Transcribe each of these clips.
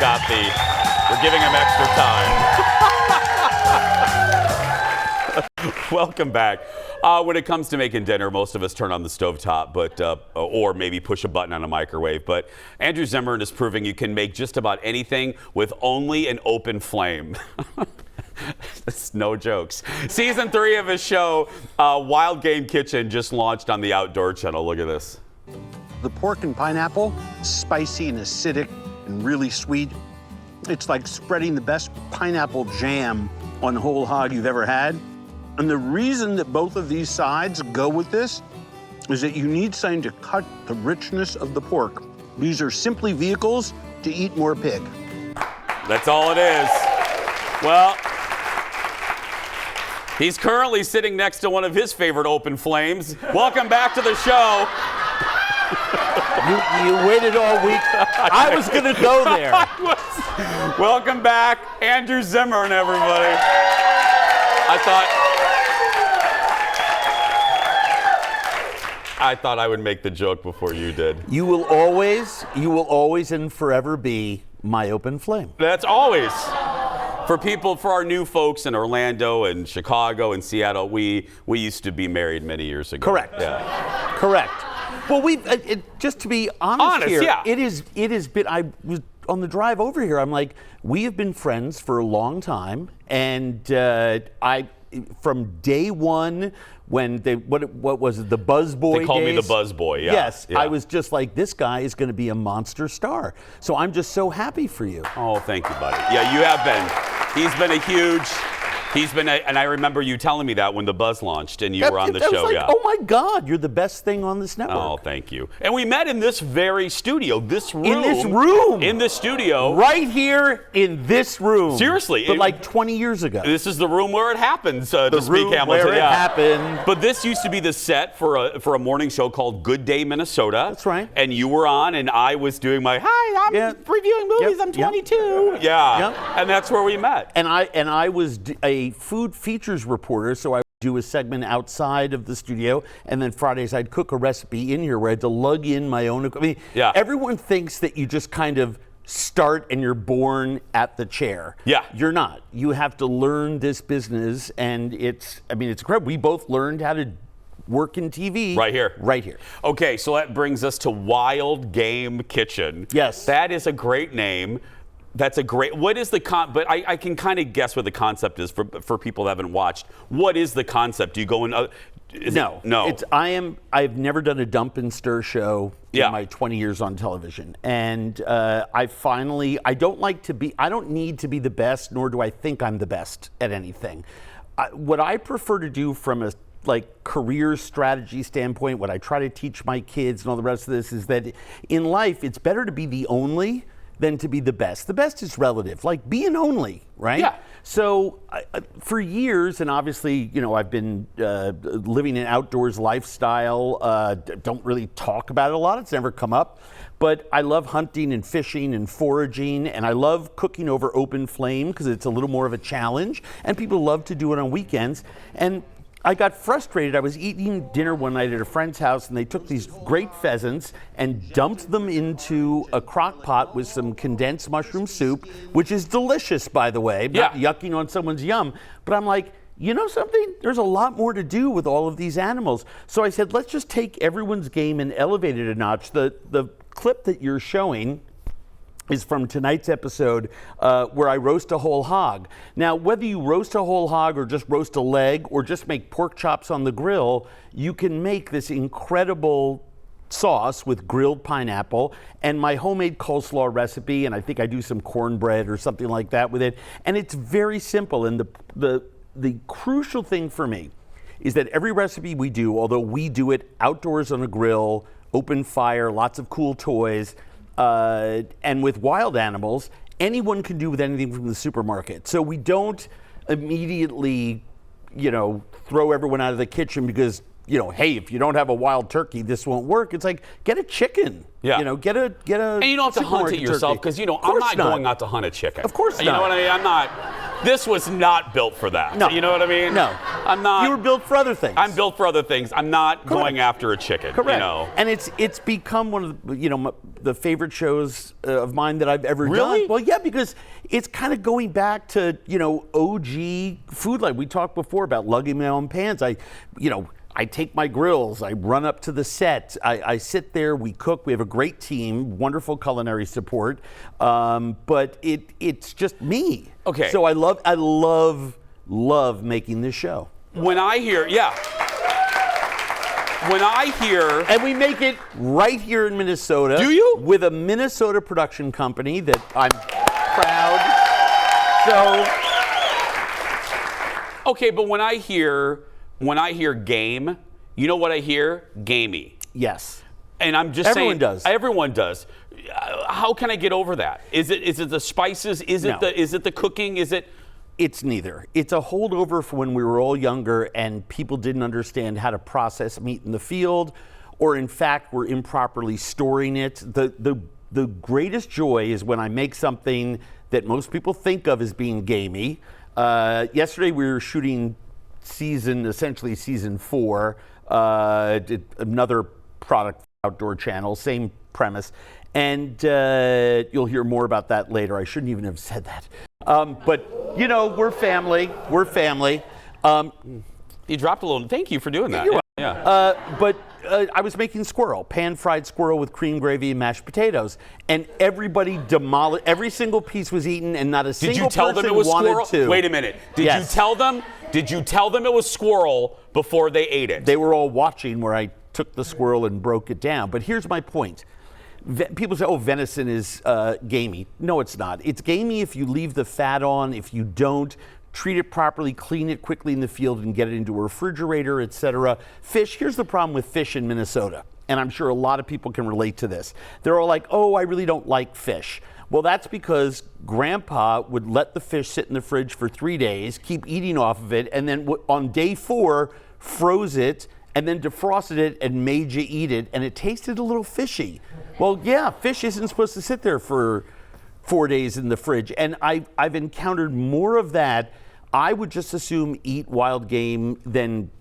got we're giving him extra time. Welcome back. When it comes to making dinner, most of us turn on the stovetop, or maybe push a button on a microwave. But Andrew Zimmern is proving you can make just about anything with only an open flame. It's no jokes. Season 3 of his show, Wild Game Kitchen, just launched on the Outdoor Channel. Look at this. The pork and pineapple, spicy and acidic and really sweet. It's like spreading the best pineapple jam on whole hog you've ever had. And the reason that both of these sides go with this is that you need something to cut the richness of the pork. These are simply vehicles to eat more pig. That's all it is. Well, he's currently sitting next to one of his favorite open flames. Welcome back to the show. You waited all week. I was going to go there. Welcome back, Andrew Zimmern, everybody. I thought I would make the joke before you did. You will always and forever be my open flame. That's always. For our new folks in Orlando and Chicago and Seattle, we used to be married many years ago. Correct. Yeah. Correct. Well, just to be honest here, yeah. it has been. I was on the drive over here. I'm like, we have been friends for a long time, and from day one when what was it, the Buzz Boy They called days? me the Buzz Boy. Yeah. Yes, yeah. I was just like, this guy is going to be a monster star. So I'm just so happy for you. Oh, thank you, buddy. Yeah, you have been. And I remember you telling me that when the Buzz launched and you were on the show. Like, yeah. oh my God, you're the best thing on this network. Oh, thank you. And we met in this very studio, this room. In this studio. Right here in this room. Seriously. But like 20 years ago. This is the room where it happens, to speak Hamilton. Where it happened. But this used to be the set for a morning show called Good Day Minnesota. That's right. And you were on, and I was doing my, hi, I'm reviewing movies, I'm 22. Yeah. Yep. And that's where we met. And I was a food features reporter, so I would do a segment outside of the studio, and then Fridays I'd cook a recipe in here where I had to lug in my own. I mean, everyone thinks that you just kind of start and you're born at the chair. Yeah. You're not. You have to learn this business, and it's incredible. We both learned how to work in TV. Right here. Right here. Okay, so that brings us to Wild Game Kitchen. Yes. That is a great name. That's a great, what is the but I can kind of guess what the concept is for people that haven't watched. What is the concept? Do you go in, No. I've never done a dump and stir show in my 20 years on television. And I don't need to be the best, nor do I think I'm the best at anything. What I prefer to do from a career strategy standpoint, what I try to teach my kids and all the rest of this is that in life, it's better to be the only than to be the best. The best is relative, like be an only, right? Yeah. So for years, and obviously, I've been living an outdoors lifestyle, don't really talk about it a lot, it's never come up, but I love hunting and fishing and foraging, and I love cooking over open flame because it's a little more of a challenge, and people love to do it on weekends. And I got frustrated. I was eating dinner one night at a friend's house, and they took these great pheasants and dumped them into a crock pot with some condensed mushroom soup, which is delicious, by the way. Not yucking on someone's yum. But I'm like, you know something? There's a lot more to do with all of these animals. So I said, let's just take everyone's game and elevate it a notch. The clip that you're showing is from tonight's episode where I roast a whole hog. Now, whether you roast a whole hog or just roast a leg or just make pork chops on the grill, you can make this incredible sauce with grilled pineapple and my homemade coleslaw recipe, and I think I do some cornbread or something like that with it. And it's very simple. And the crucial thing for me is that every recipe we do, although we do it outdoors on a grill, open fire, lots of cool toys, and with wild animals, anyone can do with anything from the supermarket. So we don't immediately, throw everyone out of the kitchen because, hey, if you don't have a wild turkey, this won't work. It's like, get a chicken. Yeah. Get a. And you don't have to hunt it yourself because, I'm not going out to hunt a chicken. Of course not. You know what I mean? I'm not. This was not built for that. No. You know what I mean? No. I'm not. You were built for other things. I'm built for other things. I'm not going after a chicken. Correct. You know. And it's become one of the favorite shows of mine that I've ever Really? done. Well, yeah, because it's kind of going back to OG food. Like we talked before about lugging my own pans. I take my grills, I run up to the set, I sit there, we cook, we have a great team, wonderful culinary support, but it's just me. Okay. So I love making this show. When I hear, And we make it right here in Minnesota. Do you? With a Minnesota production company that I'm proud. Okay, but when I hear game, you know what I hear? Gamey. Yes. And I'm just Everyone saying. does. Everyone does. How can I get over that? Is it the spices? Is it No. the cooking? Is it? It's neither. It's a holdover from when we were all younger and people didn't understand how to process meat in the field, or in fact were improperly storing it. The greatest joy is when I make something that most people think of as being gamey. Yesterday we were shooting essentially season 4, another product Outdoor Channel, same premise, and you'll hear more about that later. I shouldn't even have said that, but we're family. You dropped a little. Thank you for doing that. You're Yeah. But I was making squirrel, pan-fried squirrel with cream gravy and mashed potatoes, and everybody demolished. Every single piece was eaten, and not a Did single you tell them person it was wanted squirrel? to. Wait a minute. Did Yes. you tell them? Did you tell them it was squirrel before they ate it? They were all watching where I took the squirrel and broke it down. But here's my point. People say, oh, venison is gamey. No, it's not. It's gamey if you leave the fat on. If you don't, treat it properly, clean it quickly in the field and get it into a refrigerator, etc. Fish, here's the problem with fish in Minnesota. And I'm sure a lot of people can relate to this. They're all like, oh, I really don't like fish. Well, that's because Grandpa would let the fish sit in the fridge for 3 days, keep eating off of it, and then on day 4, froze it, and then defrosted it and made you eat it, and it tasted a little fishy. Well, yeah, fish isn't supposed to sit there for 4 days in the fridge, and I've encountered more of that. I would just assume eat wild game than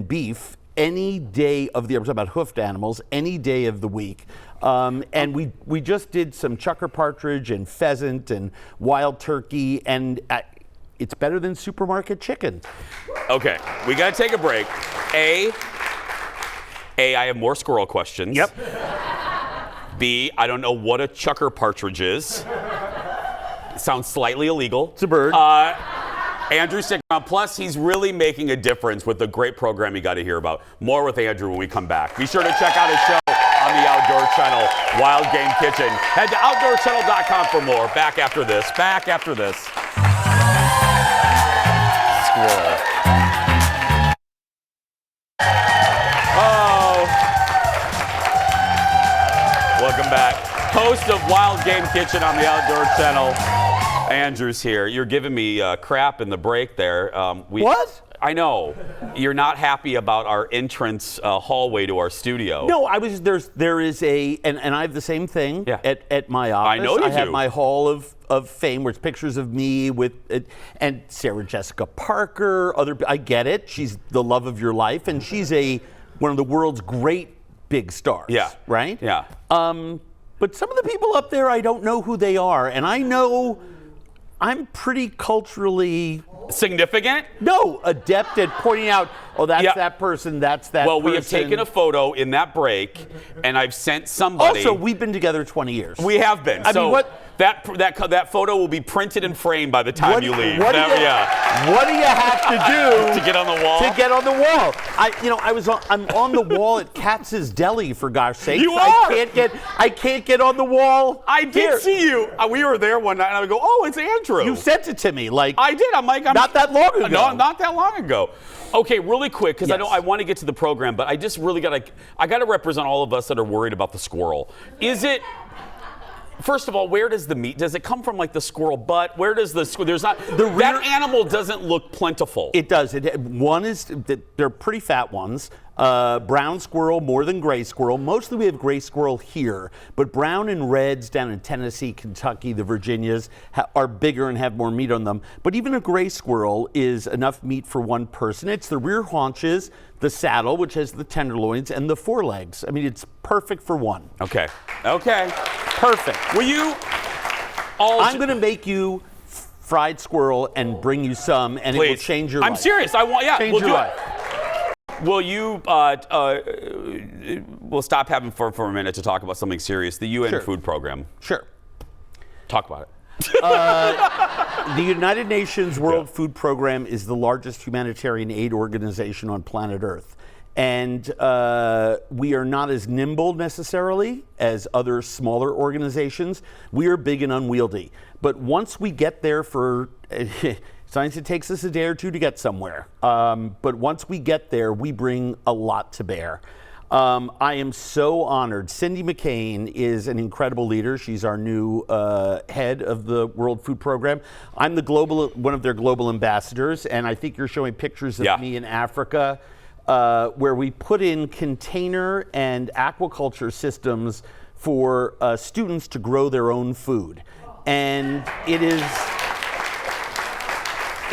beef any day of the year. I'm talking about hoofed animals, any day of the week. And we just did some chucker partridge and pheasant and wild turkey, and it's better than supermarket chicken. Okay, we got to take a break. I have more squirrel questions. Yep. B, I don't know what a chucker partridge is. It sounds slightly illegal. It's a bird. Andrew, stick around. Plus, he's really making a difference with the great program you got to hear about. More with Andrew when we come back. Be sure to check out his show on the Outdoor Channel, Wild Game Kitchen. Head to OutdoorChannel.com for more. Back after this. Squirrel. Oh. Welcome back. Host of Wild Game Kitchen on the Outdoor Channel. Andrew's here. You're giving me crap in the break there. What? I know. You're not happy about our entrance hallway to our studio. No, there is and I have the same thing at my office. I know you do. I have my hall of fame where it's pictures of me with and Sarah Jessica Parker. I get it. She's the love of your life, and she's one of the world's great big stars. Yeah. Right? Yeah. But some of the people up there, I don't know who they are, and I know I'm pretty culturally significant? No, adept at pointing out, oh, that's that person, that's that person. Well, we have taken a photo in that break, and I've sent somebody. Also, we've been together 20 years. We have been. I mean, what? That photo will be printed and framed by the time you leave. What do you have to do to get on the wall? To get on the wall. I'm on the wall at Katz's Deli, for gosh sakes. You are. I can't get on the wall. I did see you. We were there one night, and I would go, oh, it's Andrew. You sent it to me, like I did. I'm not that long ago. No, not that long ago. Okay, really quick, because Yes. I want to get to the program, but I just really got to represent all of us that are worried about the squirrel. First of all, where does the meat? Does it come from like the squirrel butt? Where does there's not that animal doesn't look plentiful. It does. One is they're pretty fat ones. Brown squirrel more than gray squirrel. Mostly we have gray squirrel here, but brown and reds down in Tennessee, Kentucky, the Virginias are bigger and have more meat on them. But even a gray squirrel is enough meat for one person. It's the rear haunches, the saddle, which has the tenderloins, and the forelegs. I mean, it's perfect for one. Okay. Perfect. Will you all? I'm going to make you fried squirrel and bring you some, and Please. it will change your life. I'm serious. I want. Yeah, Change we'll your do life. it. Will you? We'll stop having for a minute to talk about something serious. The UN Sure. food program. Sure. Talk about it. The United Nations World Food Program is the largest humanitarian aid organization on planet Earth. And we are not as nimble necessarily as other smaller organizations. We are big and unwieldy. But once we get there sometimes it takes us a day or two to get somewhere. But once we get there, we bring a lot to bear. I am so honored. Cindy McCain is an incredible leader. She's our new head of the World Food Program. I'm one of their global ambassadors, and I think you're showing pictures of me in Africa, where we put in container and aquaculture systems for students to grow their own food. And it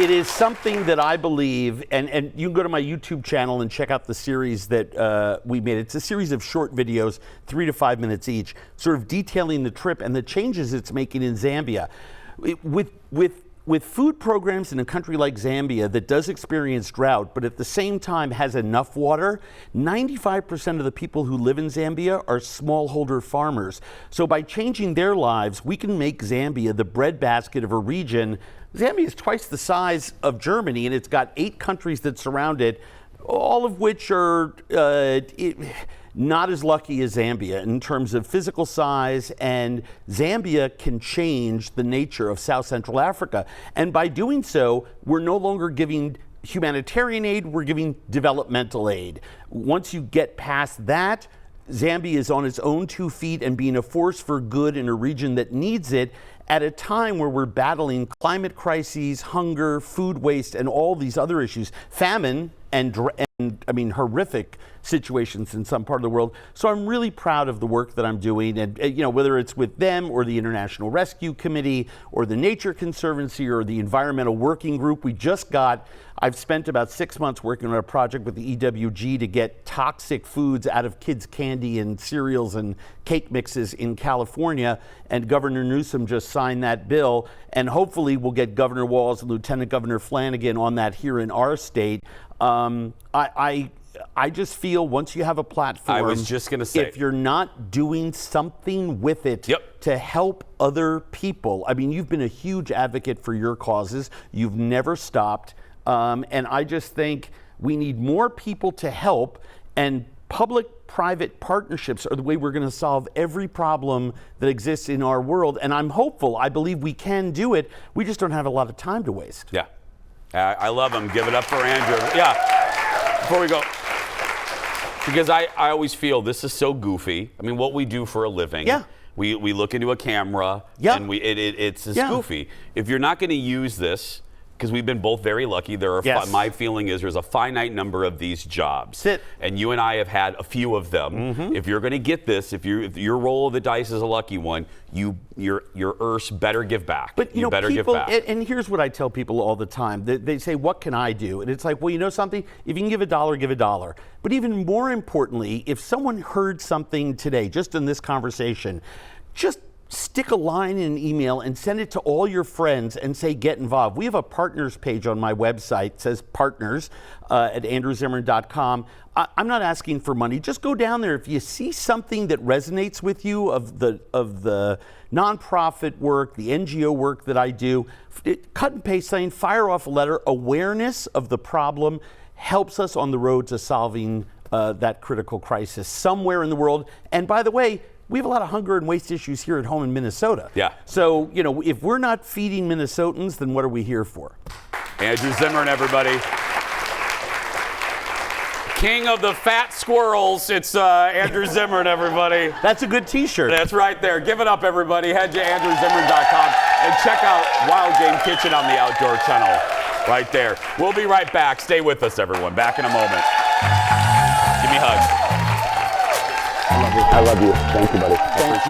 is something that I believe, and you can go to my YouTube channel and check out the series that we made. It's a series of short videos, 3 to 5 minutes each, sort of detailing the trip and the changes it's making in Zambia. With food programs in a country like Zambia that does experience drought, but at the same time has enough water, 95% of the people who live in Zambia are smallholder farmers. So by changing their lives, we can make Zambia the breadbasket of a region. Zambia is twice the size of Germany, and it's got 8 countries that surround it, all of which are not as lucky as Zambia in terms of physical size, and Zambia can change the nature of South Central Africa. And by doing so, we're no longer giving humanitarian aid, we're giving developmental aid. Once you get past that, Zambia is on its own 2 feet and being a force for good in a region that needs it at a time where we're battling climate crises, hunger, food waste, and all these other issues, famine, and I mean, horrific situations in some part of the world. So I'm really proud of the work that I'm doing, and whether it's with them or the International Rescue Committee or the Nature Conservancy or the Environmental Working Group. I've spent about 6 months working on a project with the EWG to get toxic foods out of kids' candy and cereals and cake mixes in California, and Governor Newsom just signed that bill, and hopefully we'll get Governor Walz and Lieutenant Governor Flanagan on that here in our state. I just feel once you have a platform, I was just going to say, if you're not doing something with it to help other people, I mean, you've been a huge advocate for your causes. You've never stopped. And I just think we need more people to help, and public-private partnerships are the way we're going to solve every problem that exists in our world. And I'm hopeful. I believe we can do it. We just don't have a lot of time to waste. Yeah. I love him. Give it up for Andrew. Yeah. Before we go, because I always feel this is so goofy. I mean, what we do for a living. Yeah. We look into a camera. Yeah. And it's goofy. If you're not going to use this, because we've been both very lucky. My feeling is there's a finite number of these jobs. And you and I have had a few of them. Mm-hmm. If you're going to get this, if your roll of the dice is a lucky one, your earths better give back. But you better give back. And here's what I tell people all the time. They say, what can I do? And it's like, well, you know something? If you can give $1, give $1. But even more importantly, if someone heard something today, just in this conversation, just stick a line in an email and send it to all your friends and say, get involved. We have a partners page on my website. It says partners at andrewzimmern.com. I'm not asking for money. Just go down there. If you see something that resonates with you of the nonprofit work, the NGO work that I do, cut and paste saying, fire off a letter. Awareness of the problem helps us on the road to solving that critical crisis somewhere in the world. And by the way, we have a lot of hunger and waste issues here at home in Minnesota. Yeah. So, if we're not feeding Minnesotans, then what are we here for? Andrew Zimmern, everybody. King of the fat squirrels. It's Andrew Zimmern, everybody. That's a good T-shirt. That's right there. Give it up, everybody. Head to andrewzimmern.com and check out Wild Game Kitchen on the Outdoor Channel right there. We'll be right back. Stay with us, everyone. Back in a moment. Give me hugs. I love you. Thank you, buddy.